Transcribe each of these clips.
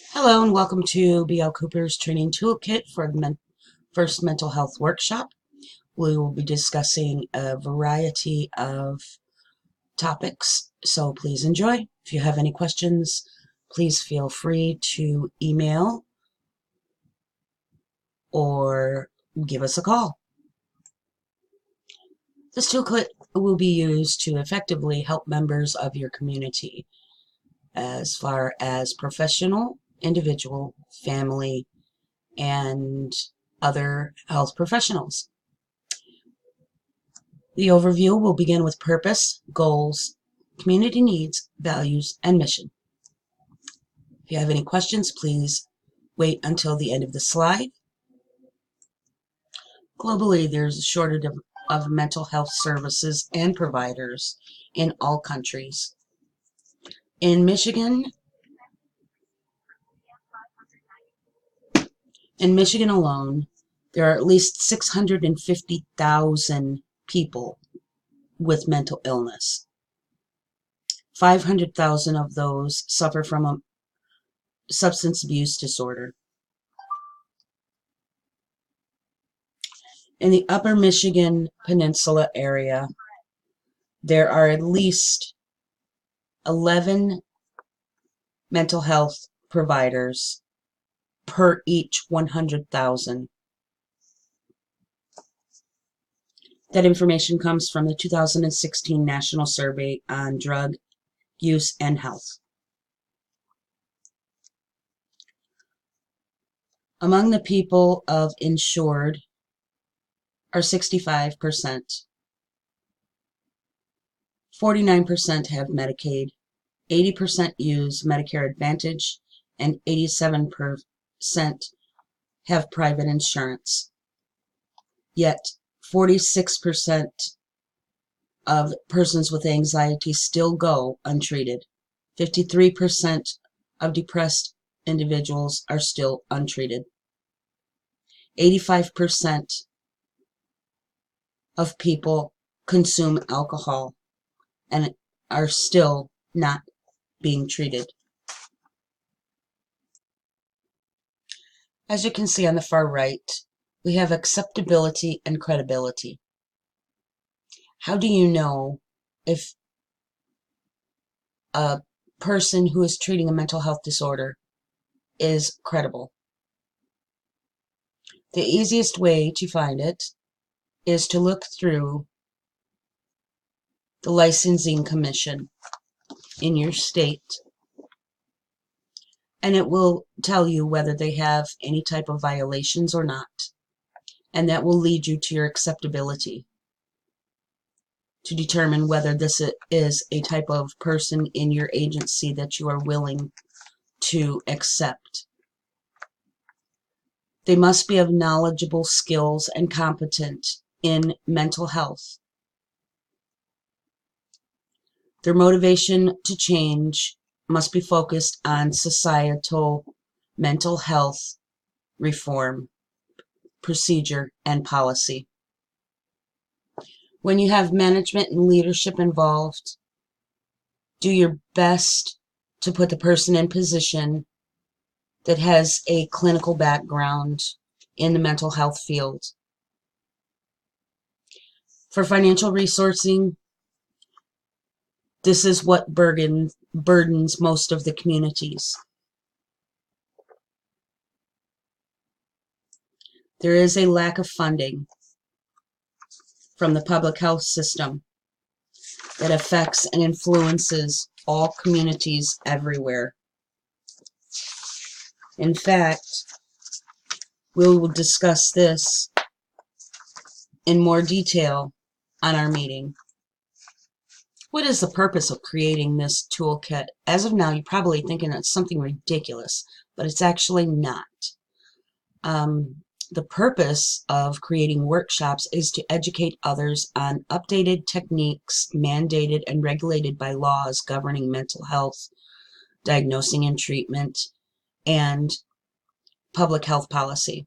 Hello and welcome to BL Cooper's Training Toolkit for the first mental health workshop. We will be discussing a variety of topics, so please enjoy. If you have any questions, please feel free to email or give us a call. This toolkit will be used to effectively help members of your community as far as professional, individual, family, and other health professionals. The overview will begin with purpose, goals, community needs, values, and mission. If you have any questions, please wait until the end of the slide. Globally, there's a shortage of mental health services and providers in all countries. In Michigan alone, there are at least 650,000 people with mental illness. 500,000 of those suffer from a substance abuse disorder. In the upper Michigan Peninsula area, there are at least 11 mental health providers per each 100,000. That information comes from the 2016 National Survey on Drug Use and Health. Among the people of insured are 65%. 49% have Medicaid, 80% use Medicare Advantage, and 87% have private insurance. Yet 46% of persons with anxiety still go untreated. 53% of depressed individuals are still untreated. 85% of people consume alcohol and are still not being treated. As you can see on the far right, we have acceptability and credibility. How do you know if a person who is treating a mental health disorder is credible? The easiest way to find it is to look through the licensing commission in your state, and it will tell you whether they have any type of violations or not, and that will lead you to your acceptability to determine whether this is a type of person in your agency that you are willing to accept. They must be of knowledgeable skills and competent in mental health. Their motivation to change must be focused on societal mental health reform, procedure, and policy. When you have management and leadership involved, do your best to put the person in position that has a clinical background in the mental health field. For financial resourcing, this is what burdens most of the communities. There is a lack of funding from the public health system that affects and influences all communities everywhere. In fact, we will discuss this in more detail on our meeting. What is the purpose of creating this toolkit? As of now, you're probably thinking it's something ridiculous, but it's actually not. The purpose of creating workshops is to educate others on updated techniques mandated and regulated by laws governing mental health, diagnosing and treatment, and public health policy.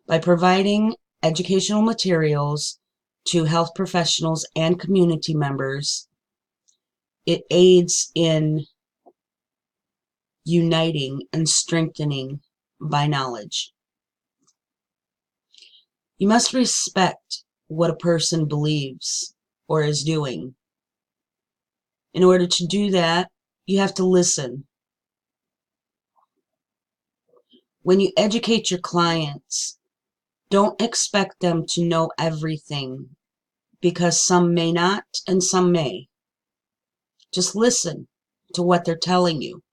By providing educational materials to health professionals and community members, it aids in uniting and strengthening by knowledge. You must respect what a person believes or is doing. In order to do that, you have to listen. When you educate your clients, don't expect them to know everything, because some may not and some may. Just listen to what they're telling you.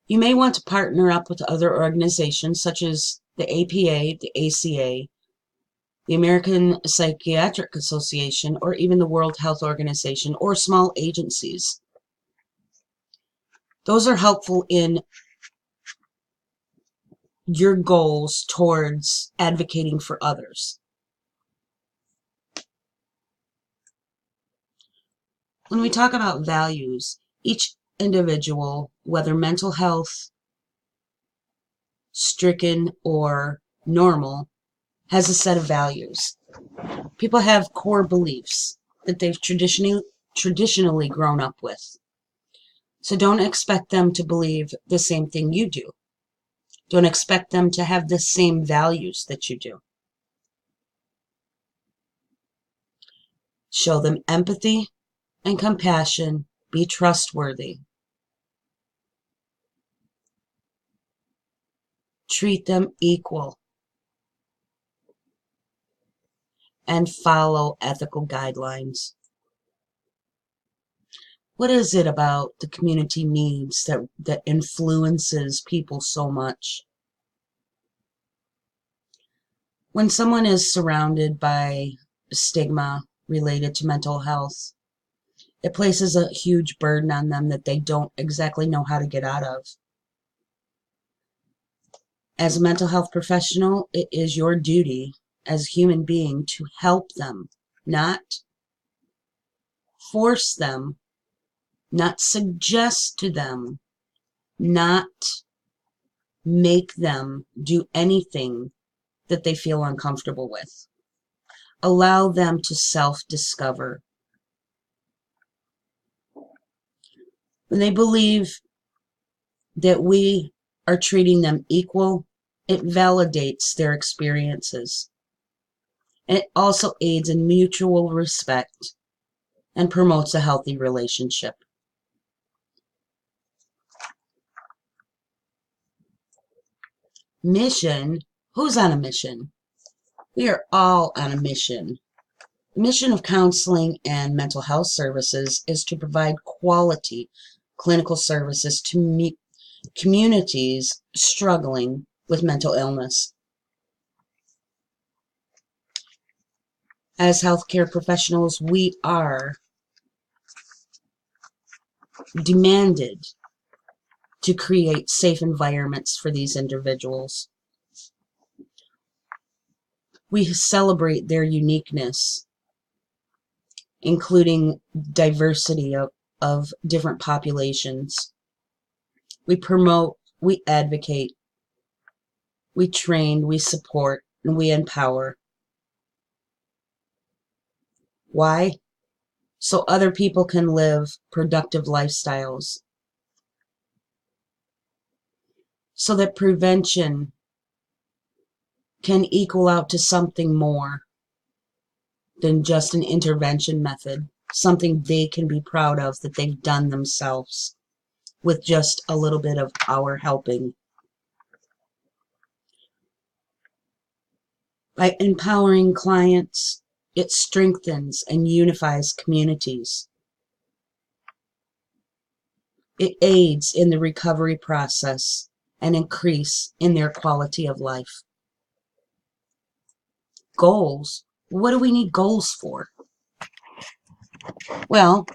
You may want to partner up with other organizations such as the APA, the ACA, the American Psychiatric Association, or even the World Health Organization, or small agencies. Those are helpful in your goals towards advocating for others. When we talk about values, each individual, whether mental health, stricken, or normal, has a set of values. People have core beliefs that they've traditionally grown up with. So don't expect them to believe the same thing you do. Don't expect them to have the same values that you do. Show them empathy and compassion. Be trustworthy. Treat them equal. And follow ethical guidelines. What is it about the community needs that influences people so much? When someone is surrounded by stigma related to mental health, it places a huge burden on them that they don't exactly know how to get out of. As a mental health professional, it is your duty as a human being to help them, not force them, not suggest to them, not make them do anything that they feel uncomfortable with. Allow them to self-discover. When they believe that we are treating them equal, it validates their experiences. And it also aids in mutual respect and promotes a healthy relationship. Mission? Who's on a mission? We are all on a mission. The mission of counseling and mental health services is to provide quality clinical services to meet communities struggling with mental illness. As healthcare professionals, we are demanded to create safe environments for these individuals. We celebrate their uniqueness, including diversity of different populations. We promote, we advocate, we train, we support, and we empower. Why? So other people can live productive lifestyles. So that prevention can equal out to something more than just an intervention method, something they can be proud of that they've done themselves with just a little bit of our helping. By empowering clients, it strengthens and unifies communities. It aids in the recovery process and increase in their quality of life. Goals. What do we need goals for? Well,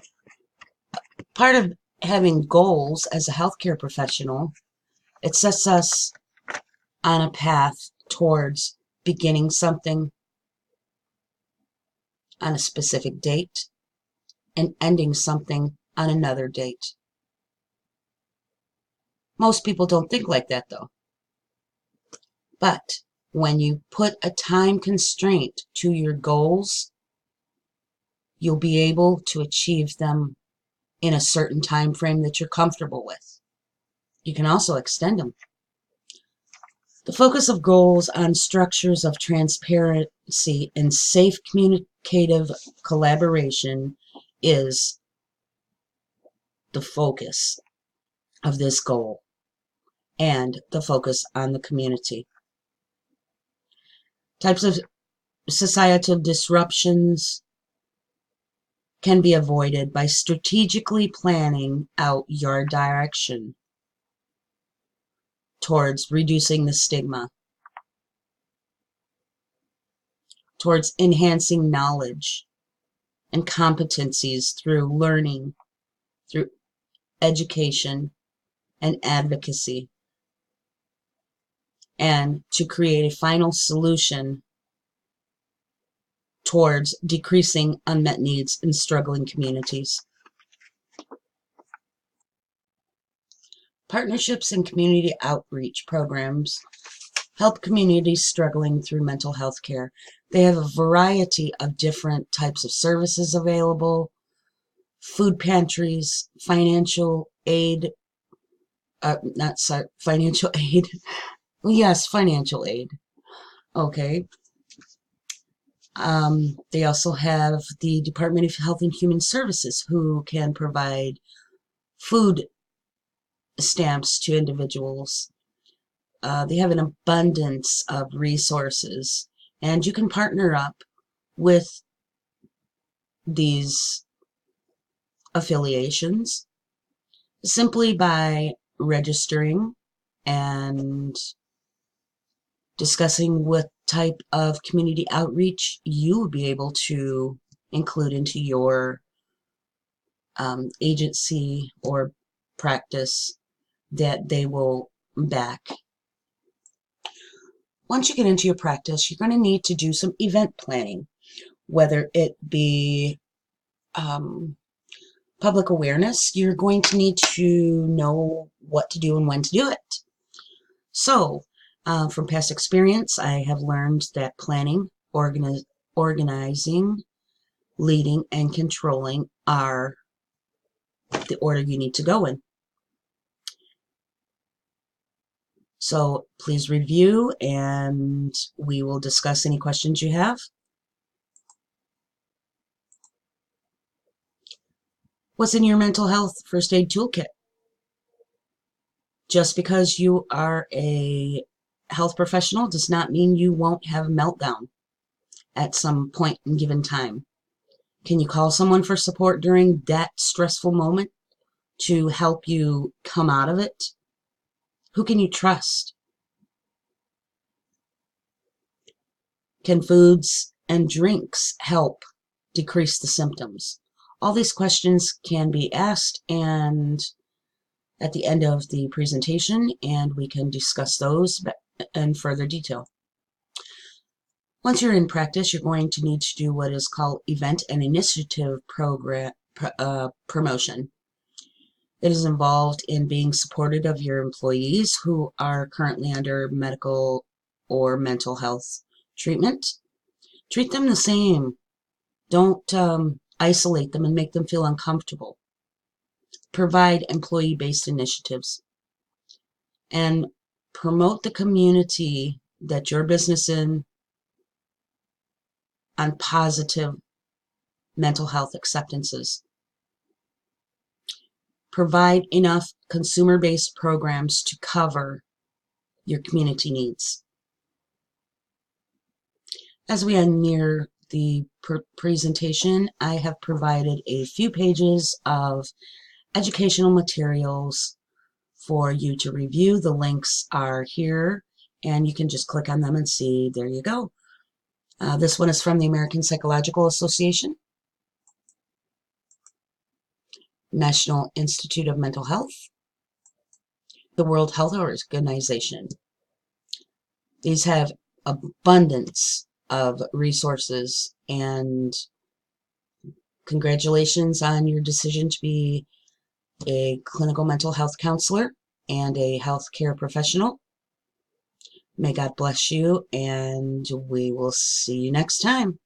part of having goals as a healthcare professional, it sets us on a path towards beginning something on a specific date and ending something on another date. Most people don't think like that, though. But when you put a time constraint to your goals, you'll be able to achieve them in a certain time frame that you're comfortable with. You can also extend them. The focus of goals on structures of transparency and safe communicative collaboration is the focus of this goal and the focus on the community. Types of societal disruptions can be avoided by strategically planning out your direction towards reducing the stigma, towards enhancing knowledge and competencies through learning, through education and advocacy, and to create a final solution towards decreasing unmet needs in struggling communities. Partnerships and community outreach programs help communities struggling through mental health care. They have a variety of different types of services available: food pantries, financial aid, financial aid. Yes, financial aid. Okay. They also have the Department of Health and Human Services, who can provide food stamps to individuals. They have an abundance of resources, and you can partner up with these affiliations simply by registering and discussing what type of community outreach you would be able to include into your agency or practice that they will back. Once you get into your practice, you're going to need to do some event planning, whether it be public awareness. You're going to need to know what to do and when to do it. So, from past experience, I have learned that planning, organizing, leading, and controlling are the order you need to go in. So please review, and we will discuss any questions you have. What's in your mental health first aid toolkit? Just because you are a health professional does not mean you won't have a meltdown at some point in given time. Can you call someone for support during that stressful moment to help you come out of it? Who can you trust? Can foods and drinks help decrease the symptoms? All these questions can be asked and at the end of the presentation, and we can discuss those in further detail. Once you're in practice, you're going to need to do what is called event and initiative promotion. It is involved in being supportive of your employees who are currently under medical or mental health treatment. Treat them the same. Don't isolate them and make them feel uncomfortable. Provide employee-based initiatives and promote the community that your business in on positive mental health acceptances. Provide enough consumer-based programs to cover your community needs. As we near the presentation, I have provided a few pages of educational materials for you to review. The links are here, and you can just click on them and see. There you go. This one is from the American Psychological Association, National Institute of Mental Health, the World Health Organization. These have abundance of resources, and congratulations on your decision to be a clinical mental health counselor and a healthcare professional. May God bless you, and we will see you next time.